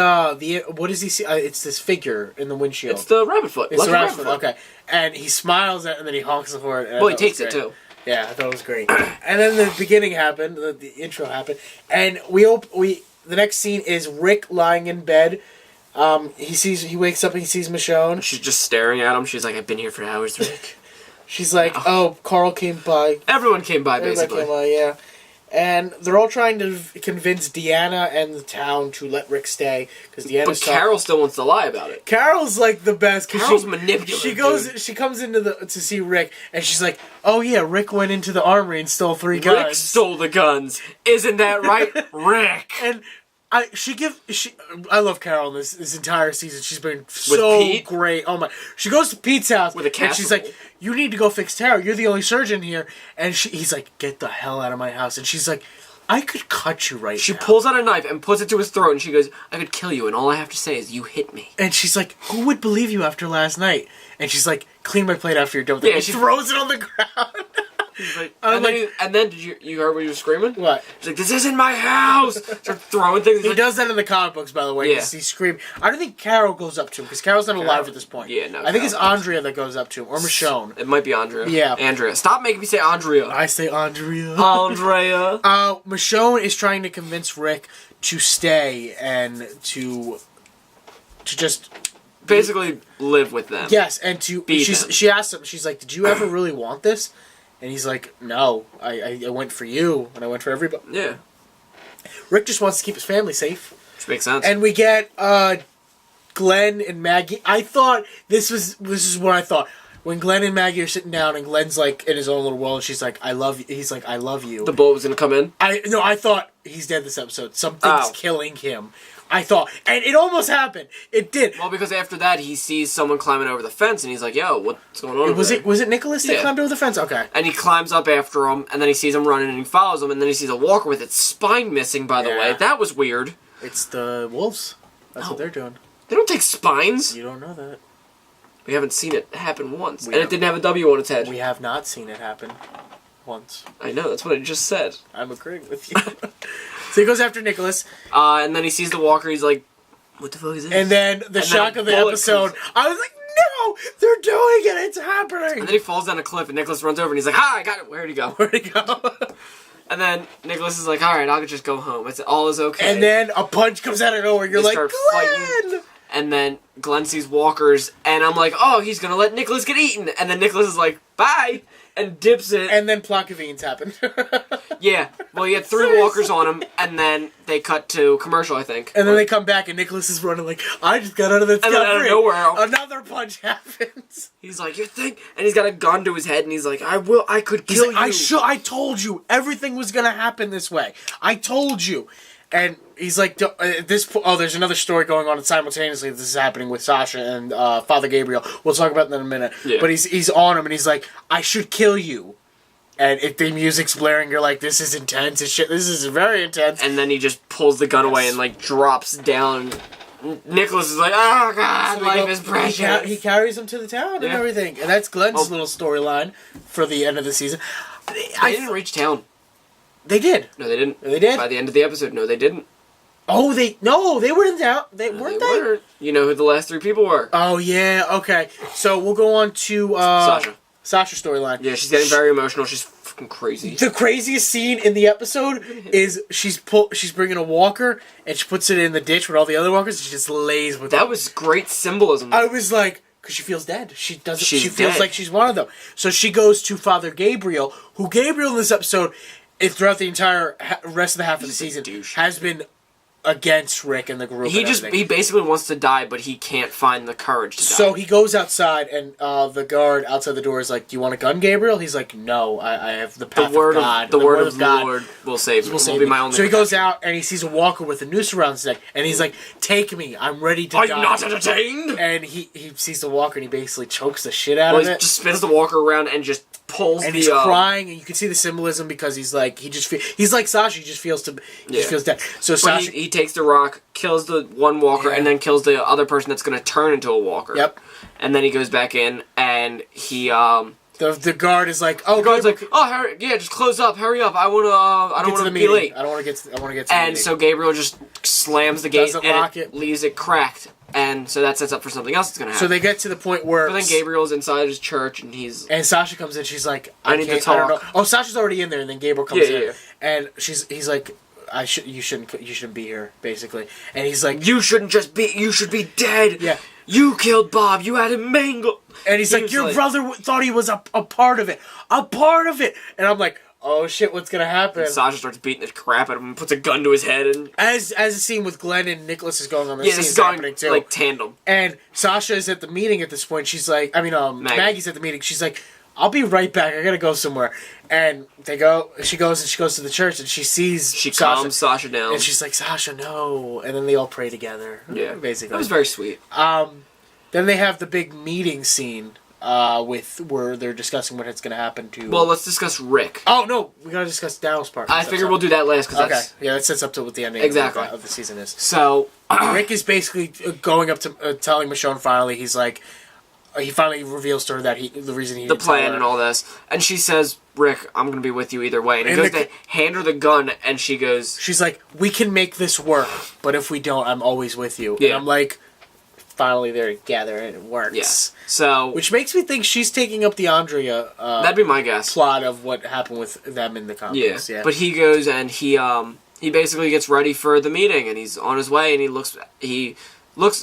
what does he see? It's this figure in the windshield. It's the rabbit foot. It's Lucky the rabbit foot. Okay. And he smiles at, and then he honks the horn. Well, he takes it too. Yeah, I thought it was great. And then the beginning happened, the intro happened, and the next scene is Rick lying in bed. He wakes up and he sees Michonne. She's just staring at him. She's like, I've been here for hours, Rick. She's like, oh, Carl came by. Everyone came by, Everybody basically. came by, yeah. And they're all trying to convince Deanna and the town to let Rick stay because But Carol still wants to lie about it. Carol's like the best. Carol's manipulative. She goes. dude. She comes into to see Rick, and she's like, "Oh yeah, Rick went into the armory and stole 3 guns." Rick stole the guns. Isn't that right, Rick? And I love Carol in this entire season. She's been so Pete? great. Oh my! She goes to Pete's house With a and she's casserole. like, "You need to go fix Tara. You're the only surgeon here." And he's like, "Get the hell out of my house!" And she's like, "I could cut you right She now." pulls out a knife and puts it to his throat, and she goes, I could kill you, and all I have to say is you hit me. And she's like, "Who would believe you after last night?" And she's like, "Clean my plate after you're done with it." Yeah, And she- she throws it on the ground. He's like, I'm and then did you heard what he was screaming? What? He's like, this isn't my house! Start throwing things. He's He like, does that in the comic books, by the way. Yeah. He's screaming. I don't think Carol goes up to him, because Carol's not alive at this point. Yeah, no, I think it's Carol Andrea that goes up to him, or Michonne. It might be Andrea. Yeah. Andrea. Stop making me say Andrea. I say Andrea. Andrea. Michonne is trying to convince Rick to stay and to just... Basically, live with them. Yes, and to... Beat them. She asks him, she's like, did you ever really want this? And he's like, no, I went for you, and I went for everybody. Yeah. Rick just wants to keep his family safe. Which makes sense. And we get Glenn and Maggie. I thought this is what I thought. When Glenn and Maggie are sitting down and Glenn's like in his own little world, she's like, I love you. He's like, I love you. The bullet was going to come in? I thought he's dead this episode. Something's killing him. I thought. And it almost happened. It did. Well, because after that, he sees someone climbing over the fence, and he's like, yo, what's going on over there? Was it Nicholas that Yeah. climbed over the fence? Okay. And he climbs up after him, and then he sees him running, and he follows him, and then he sees a walker with its spine missing, by the Yeah. way. That was weird. It's the wolves. That's No. what they're doing. They don't take spines. You don't know that. We haven't seen it happen once. We And it have- didn't have a W on its head. We have not seen it happen once. I know, that's what I just said. I'm agreeing with you. So he goes after Nicholas, And then he sees the walker, he's like, what the fuck is this? and then the And shock then of the bullet episode, comes- I was like, no! They're doing it! It's happening! And then he falls down a cliff, and Nicholas runs over, and he's like, hi, I got it. Where'd he go? Where'd he go? And then Nicholas is like, alright, I'll just go home. It's all is okay. And then a punch comes out of nowhere. You're They like, start Glenn! fighting. And then Glenn sees walkers, and I'm like, oh, he's gonna let Nicholas get eaten. And then Nicholas is like, bye, and dips it. And then plot convenience happened. Yeah, well, he had 3 walkers on him, and then they cut to commercial, I think. And then they come back and Nicholas is running like, I just got out of the And then out of nowhere, another punch happens. he's like, you think? And he's got a gun to his head, and he's like, I could He's kill like, you. I told you everything was gonna happen this way. I told you. And he's like, there's another story going on simultaneously. This is happening with Sasha and Father Gabriel. We'll talk about that in a minute. Yeah. But he's on him and he's like, I should kill you. And if the music's blaring, you're like, this is intense as shit. This is very intense. And then he just pulls the gun away and, like, drops down. Nicholas is like, oh, God, So life is precious. He carries him to the town and Yeah. everything. And that's Glenn's Oh. little storyline for the end of the season. They didn't reach town. They did. No, they didn't. They did? By the end of the episode, no, they didn't. Oh, they were in town. Weren't they? weren't. You know who the last 3 people were. Oh, yeah, okay. So we'll go on to Sasha. Sasha's storyline. Yeah, she's getting very emotional. She's fucking crazy. The craziest scene in the episode is she's bringing a walker and she puts it in the ditch with all the other walkers and she just lays with That them. was great symbolism. I was like, because she feels dead. She doesn't. She's she feels dead. like she's one of them. So she goes to Father Gabriel, who Gabriel in this episode, throughout the entire rest of the half of the season, douche. has been against Rick and the group. He basically wants to die, but he can't find the courage to die. So he goes outside, and the guard outside the door is like, "Do you want a gun, Gabriel?" He's like, "No, I have the path the word of God. the word of God Lord will save me. will Will be my only. So he goes protection. out, and he sees a walker with a noose around his neck, and he's like, "Take me, I'm ready to Are die." you not entertained? And he sees the walker, and he basically chokes the shit out Well, of he it. just spins the walker around and just pulls And the. he's crying, and you can see the symbolism because he's like he's like Sasha. He just feels dead. So But Sasha, he takes the rock, kills the one walker, Yeah. and then kills the other person that's going to turn into a walker. Yep. And then he goes back in, and he the guard is like, "Oh, the guard's like, "Oh, hurry, yeah, just close up, hurry up. I want to. I don't want to be meeting. late." I don't want to get. I want to get to the And meeting. so Gabriel just slams the gate Doesn't and lock it. leaves it cracked, and so that sets up for something else that's going to happen. So they get to the point where. But then Gabriel's inside his church, and he's And Sasha comes in. She's like, I need to can't- I don't talk. know. Oh, Sasha's already in there, and then Gabriel comes Yeah, in, yeah. and he's like, you shouldn't be here, basically. And he's like, you should be dead. Yeah. You killed Bob. You had him mangled. and he's He like, was your like- brother thought he was a part of it, and I'm like, oh shit, what's gonna happen? Sasha starts beating the crap out of him and puts a gun to his head, and As the scene with Glenn and Nicholas is going on, the yeah, scene this is is going happening too. like tandem. And Sasha is at the meeting at this point. She's like, Maggie's at the meeting. She's like, I'll be right back. I gotta go somewhere. And they go. She goes to the church, and she sees She Sasha, calms Sasha down. and she's like, Sasha, no. And then they all pray together. Yeah, basically. that was very sweet. Then they have the big meeting scene where they're discussing what is going to happen to. Well, let's discuss Rick. Oh no, we gotta discuss Daryl's part. I figured we'll do that last because Okay, that's yeah, that sets up to what the ending Exactly. of the season is. so. Rick is basically going up to telling Michonne finally. He's like, he finally reveals to her that the reason he The didn't tell plan her- and all this, and she says, "Rick, I'm gonna be with you either way." And he And goes the- to hand her the gun, and she goes, She's like, we can make this work, but if we don't, I'm always with you. And Yeah. I'm like, finally they're together and it works. "Yes." So Which makes me think she's taking up the Andrea that'd be my guess. plot of what happened with them in the comics. Yeah. But he goes and he basically gets ready for the meeting, and he's on his way, and he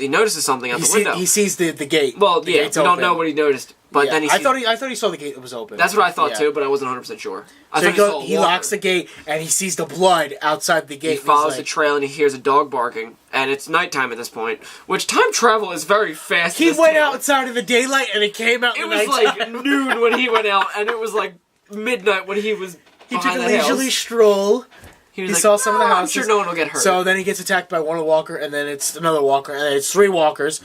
notices something out the window. he sees the gate. Well, The yeah, we gate's don't open. know what he noticed, but Yeah, then he I sees, thought he saw the gate was open. that's what I thought Yeah. too, but I wasn't 100% sure. I So thought he locks the gate and he sees the blood outside the gate. He and follows he's the like, trail and he hears a dog barking, and it's nighttime at this point, which time travel is very fast. He in this went town. outside in the daylight and it came out. It in the was nighttime. like noon when he went out, and it was like midnight when he was He took behind a the house. leisurely stroll. He was He like, saw some of the "No, I'm houses. sure no one will get hurt." So then he gets attacked by one walker, and then it's another walker, and then it's three walkers,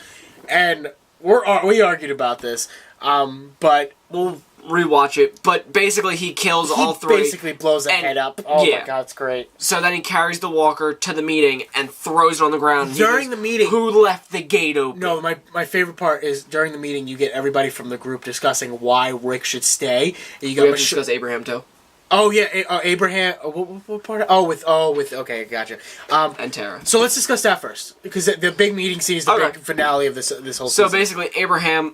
and we argued about this, but we'll rewatch it. But basically, he kills all he three. basically blows the And- head up. Oh yeah. my god, it's great. So then he carries the walker to the meeting and throws it on the ground. He During goes, the meeting- who left the gate open? No, my favorite part is during the meeting you get everybody from the group discussing why Rick should stay. And you we got have to discuss Abraham too, oh yeah, Abraham. What part? With okay, gotcha. and Tara. So let's discuss that first because the big meeting scene is the Okay. big finale of this whole. So season. basically, Abraham.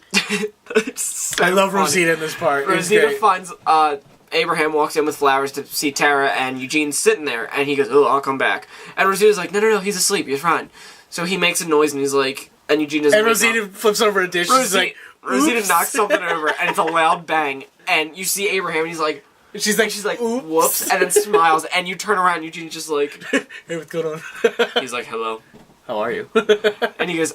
It's so I love funny. Rosita in this part. It was Rosita great. finds Abraham walks in with flowers to see Tara, and Eugene's sitting there, and he goes, "Oh, I'll come back." And Rosita's like, "No, he's asleep. He's fine." So he makes a noise, and he's like, and Eugene doesn't. And wake Rosita up. flips over a dish. She's like, Rosita "Oops." knocks something over, and it's a loud bang. And you see Abraham, and he's like, She's like, "Oops." "Whoops!" And then smiles, and you turn around, and Eugene's just like, Hey, what's going on? he's like, "Hello," How are you? and he goes,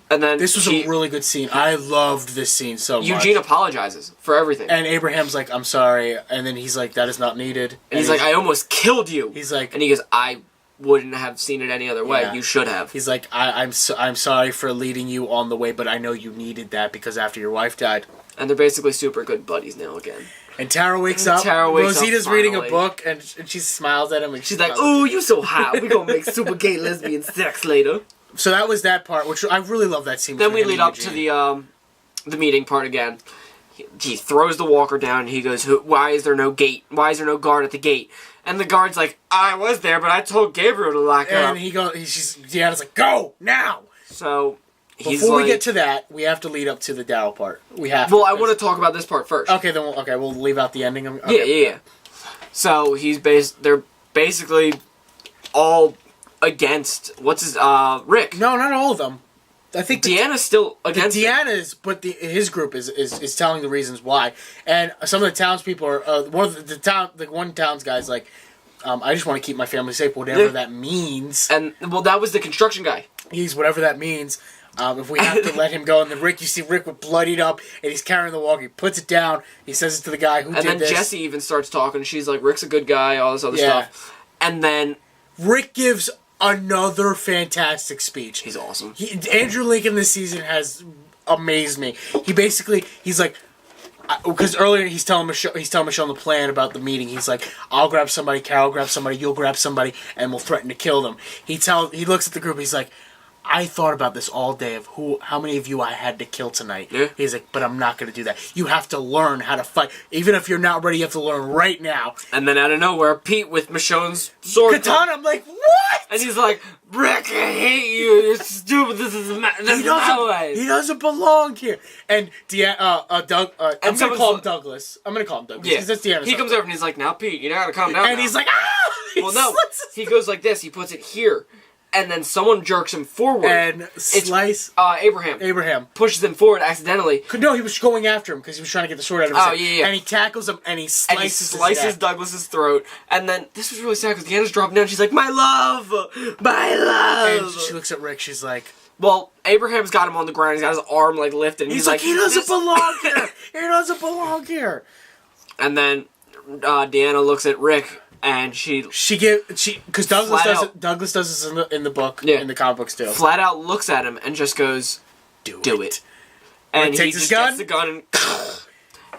and then This was a really good scene. I loved this scene so much. Eugene apologizes for everything, And Abraham's like, I'm sorry. And then he's like, that is not needed. and he's like, "I almost killed you." He's like, And he goes, "I wouldn't have seen it any other way. Yeah. You should have." he's like, I'm sorry for leading you on the way, but I know you needed that because after your wife died. And they're basically super good buddies now again. And Tara wakes up. Tara wakes up Rosita's reading a finally. book, and she smiles at him. And She's like, "Ooh, you so hot. We gonna make super gay lesbian sex later." So that was that part, which I really love that scene. Then for we him lead and up to Eugene. the meeting part again. He throws the walker down, and he goes, "Why is there no gate? Why is there no guard at the gate?" And the guard's like, "I was there, but I told Gabriel to lock it up." And Deanna's like, go now. So Before we get to that, we have to lead up to the Daryl part. We have. Well, I want to talk about this part first. Okay, then we'll leave out the ending. Okay. Yeah. So they're basically all against Rick. No, not all of them. I think Deanna's still against Deanna's, but his group is telling the reasons why, and some of the townspeople are one town's guy's like, I just want to keep my family safe, whatever that means. And that was the construction guy. He's whatever that means. If we have to let him go, and you see Rick with bloodied up, and he's carrying the walker. He puts it down. He says it to the guy who did this. And then Jesse even starts talking. She's like, Rick's a good guy, all this other stuff. And then Rick gives another fantastic speech. He's awesome. Andrew Lincoln this season has amazed me. He's like, because earlier he's telling Michonne the plan about the meeting. He's like, I'll grab somebody, Carol grab somebody, you'll grab somebody, and we'll threaten to kill them. He looks at the group. He's like, I thought about this all day of how many of you I had to kill tonight. Yeah. He's like, but I'm not going to do that. You have to learn how to fight. Even if you're not ready, you have to learn right now. And then out of nowhere, Pete with Michonne's sword. Katana, I'm like, what? And he's like, Rick, I hate you. You're stupid. This is my way. He doesn't belong here. And I'm going to call him Douglas. Yeah. Because that's Deanna's He comes over and he's like, now, Pete, you gotta calm down. And he's like, ah! Well, no. He goes like this. He puts it here. And then someone jerks him forward. And slice. Abraham pushes him forward accidentally. No, he was going after him because he was trying to get the sword out of his hand. Yeah. And he tackles him and he slices Douglas's throat. And then this was really sad because Deanna's dropping down. She's like, my love! My love! And she looks at Rick. She's like, well, Abraham's got him on the ground. He's got his arm like lifted. And he's like, he doesn't belong here. He doesn't belong here. And then Deanna looks at Rick. And because Douglas does this in the book, in the comic books too. Flat out looks at him and just goes, "Do it." And he just gets the gun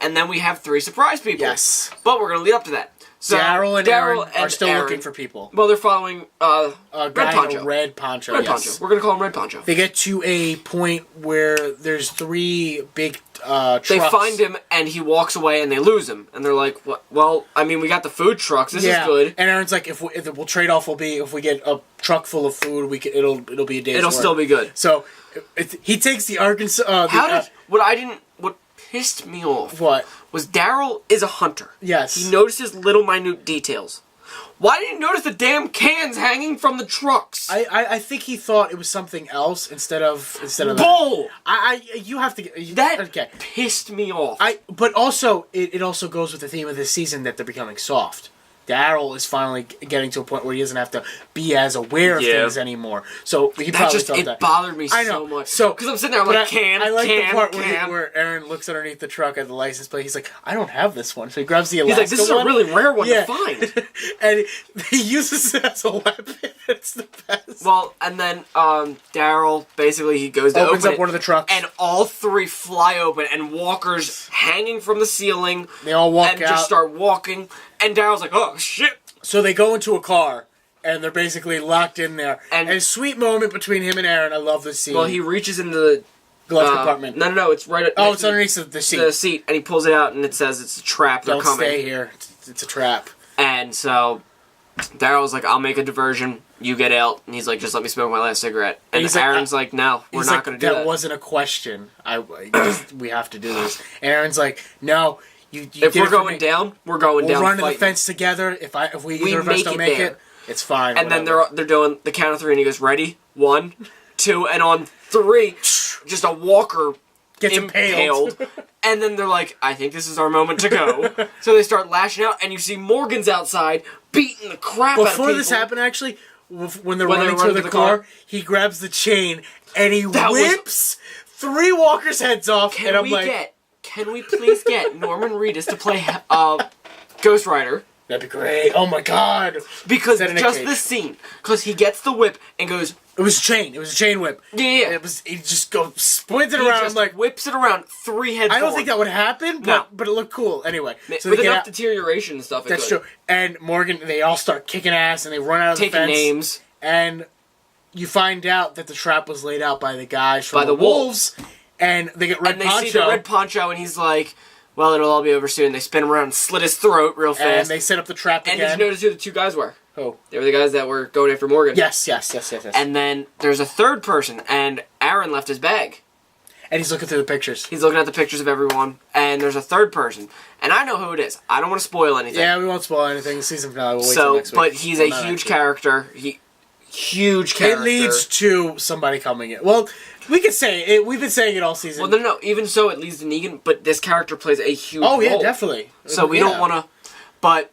and then we have 3 surprise people. Yes, but we're gonna lead up to that. So Daryl and Aaron are still looking for people. Well, they're following Red Poncho. Red Poncho. We're gonna call him Red Poncho. They get to a point where there's 3 big trucks. They find him and he walks away and they lose him and they're like, "What? Well, I mean, we got the food trucks. This is good." And Aaron's like, "If we'll trade off will be if we get a truck full of food, it'll be a day's It'll work." still be good. So he takes the Arkansas. What pissed me off was Daryl is a hunter. Yes. He notices little minute details. Why didn't you notice the damn cans hanging from the trucks? I think he thought it was something else instead of Bull! You have to That pissed me off. But also it also goes with the theme of this season that they're becoming soft. Daryl is finally getting to a point where he doesn't have to be as aware of things anymore. So he probably thought that. It bothered me so much. So because I'm sitting there, I'm like, I like the part where Aaron looks underneath the truck at the license plate. He's like, I don't have this one. So he grabs the Alaska one. He's like, this is a really rare one to find. And he uses it as a weapon. It's the best. Well, and then Daryl basically he goes to opens up one of the trucks, and all 3 fly open, and Walker's hanging from the ceiling. They all walk out and just start walking. And Daryl's like, oh, shit. So they go into a car, and they're basically locked in there. And a sweet moment between him and Aaron. I love this scene. Well, he reaches into the glove compartment. No, it's right. It's underneath the seat. The seat, and he pulls it out, and it says it's a trap. They're coming. Don't stay here. It's a trap. And so Daryl's like, I'll make a diversion. You get out. And he's like, just let me smoke my last cigarette. And Aaron's like, no, we're not going to do that. That wasn't a question. We have to do this. And Aaron's like, no. If we're going down, we're going down. We'll run to the fence together. If we either of us don't make it, it's fine. And then they're doing the count of 3, and he goes, ready? 1, 2, and on 3, just a walker gets impaled. And then they're like, I think this is our moment to go. So they start lashing out, and you see Morgan's outside beating the crap out of people. Before this happened, actually, when they're running to the car, he grabs the chain and he whips 3 walkers' heads off. Can we please get Norman Reedus to play Ghost Rider? That'd be great. Oh my god. Because just this scene. Because he gets the whip and goes... It was a chain. It was a chain whip. Yeah. He just spins it around. Just whips it around 3 heads I don't think that would happen, but it looked cool. Anyway. So with enough deterioration and stuff, that's true. And Morgan, they all start kicking ass and they run out of the fence. Taking names. And you find out that the trap was laid out by the guys from the Wolves. And they get Red Poncho. And they see the Red Poncho, and he's like, well, it'll all be over soon. They spin him around and slit his throat real fast. And they set up the trap again. And did you notice who the 2 guys were? Who? They were the guys that were going after Morgan. Yes. And then there's a third person, and Aaron left his bag. And he's looking through the pictures. He's looking at the pictures of everyone, and there's a third person, and I know who it is. I don't want to spoil anything. Yeah, we won't spoil anything. The season finale. We'll wait till next week. But he's a huge character. Huge character. It leads to somebody coming in. Well, we could say it. We've been saying it all season. Well, no. Even so, it leads to Negan, but this character plays a huge role. Oh, yeah, definitely. So we don't want to... But,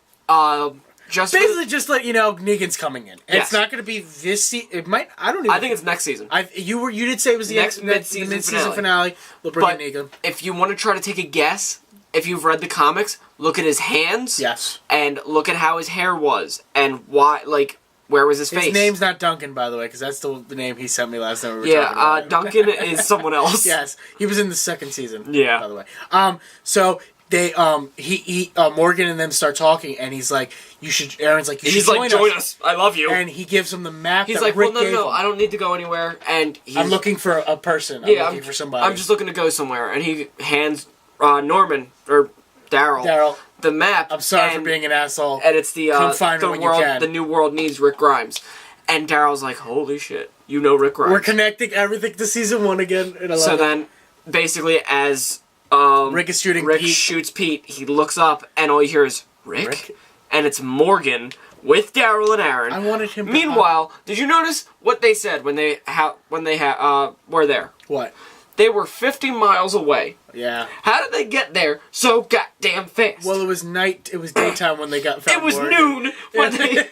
just... Basically, just let you know, Negan's coming in. Yes. It's not going to be this season. It might... I don't even... I think it's next season. You did say it was the mid-season finale. They'll bring in Negan. If you want to try to take a guess, if you've read the comics, look at his hands. Yes. And look at how his hair was. And why, like... Where was his face? His name's not Duncan, by the way, because that's the name he sent me last time we were talking about. Duncan is someone else. Yes, he was in the second season. Yeah. By the way. So they Morgan and them start talking, and he's like, "You should." Aaron's like, "You should join us. I love you." And he gives him the map. He's that like, Rick "Well, gave no, him. I don't need to go anywhere." And I'm looking for a person. I'm looking for somebody. I'm just looking to go somewhere, and he Norman or Daryl the map. I'm sorry for being an asshole. And it's the world. The new world needs Rick Grimes. And Daryl's like, holy shit, you know Rick Grimes. We're connecting everything to season 1 again. And I love it. Then, basically, as Rick is shooting Rick Pete. shoots Pete, he looks up, and all you hear is, Rick? And it's Morgan with Daryl and Aaron. I wanted him to... Meanwhile, did you notice what they said when they were there? What? They were 50 miles away. Yeah. How did they get there so goddamn fast? Well, it was night. It was daytime when they got found. It was noon when they...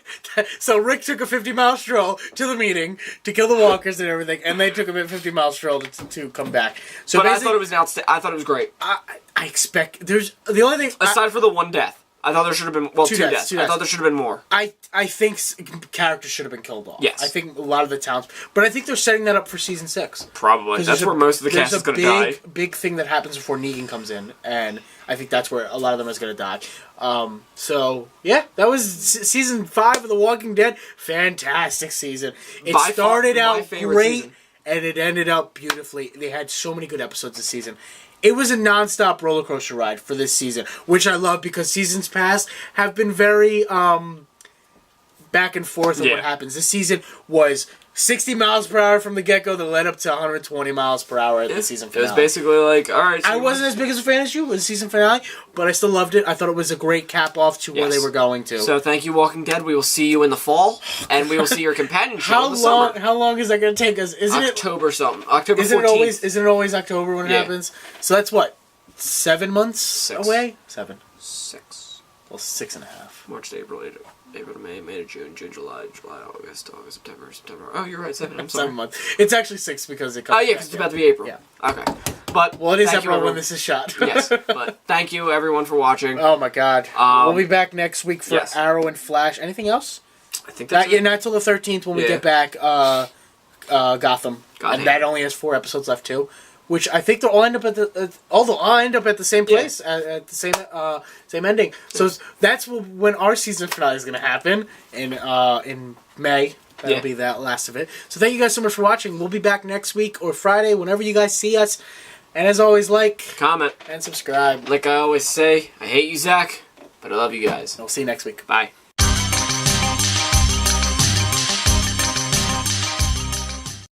So Rick took a 50-mile stroll to the meeting to kill the walkers and everything, and they took a 50-mile stroll to come back. So but I thought it was I thought it was great. I expect there's the only thing aside for the one death. I thought there should have been two deaths. I thought there should have been more. I think characters should have been killed off. Yes. I think a lot of the towns, but I think they're setting that up for season 6. Probably. That's where most of the cast is going to die. Big thing that happens before Negan comes in, and I think that's where a lot of them is going to die. So yeah, that was season 5 of The Walking Dead. Fantastic season. It started out great, season. And it ended up beautifully. They had so many good episodes this season. It was a non-stop roller coaster ride for this season, which I love because seasons past have been very back and forth on what happens. This season was 60 miles per hour from the get-go that led up to 120 miles per hour at the season finale. It was basically like, alright. I wasn't as big as a fan as you with the season finale, but I still loved it. I thought it was a great cap-off to where they were going to. So thank you, Walking Dead. We will see you in the fall, and we will see your companion show in the summer. How long is that going to take us? October 14th. Isn't it always October when it happens? So that's what? 7 months away? 7. 6. Well, 6.5. March to April, April to May, May to June, June, July, August, September. Oh, you're right, 7. I'm sorry. 7 months. It's actually 6 because it comes. Oh yeah, because it's about to be April. Yeah. Okay. But it is April when this is shot. Yes. But thank you everyone for watching. Oh my God. We'll be back next week for Arrow and Flash. Anything else? I think that's not till the 13th when we get back. Gotham. And that only has 4 episodes left too. Which I think they'll all end up at the same place at the same ending. So that's when our season finale is going to happen in May. That'll be that last of it. So thank you guys so much for watching. We'll be back next week or Friday whenever you guys see us. And as always, like, comment, and subscribe. Like I always say, I hate you, Zach, but I love you guys. We'll see you next week. Bye.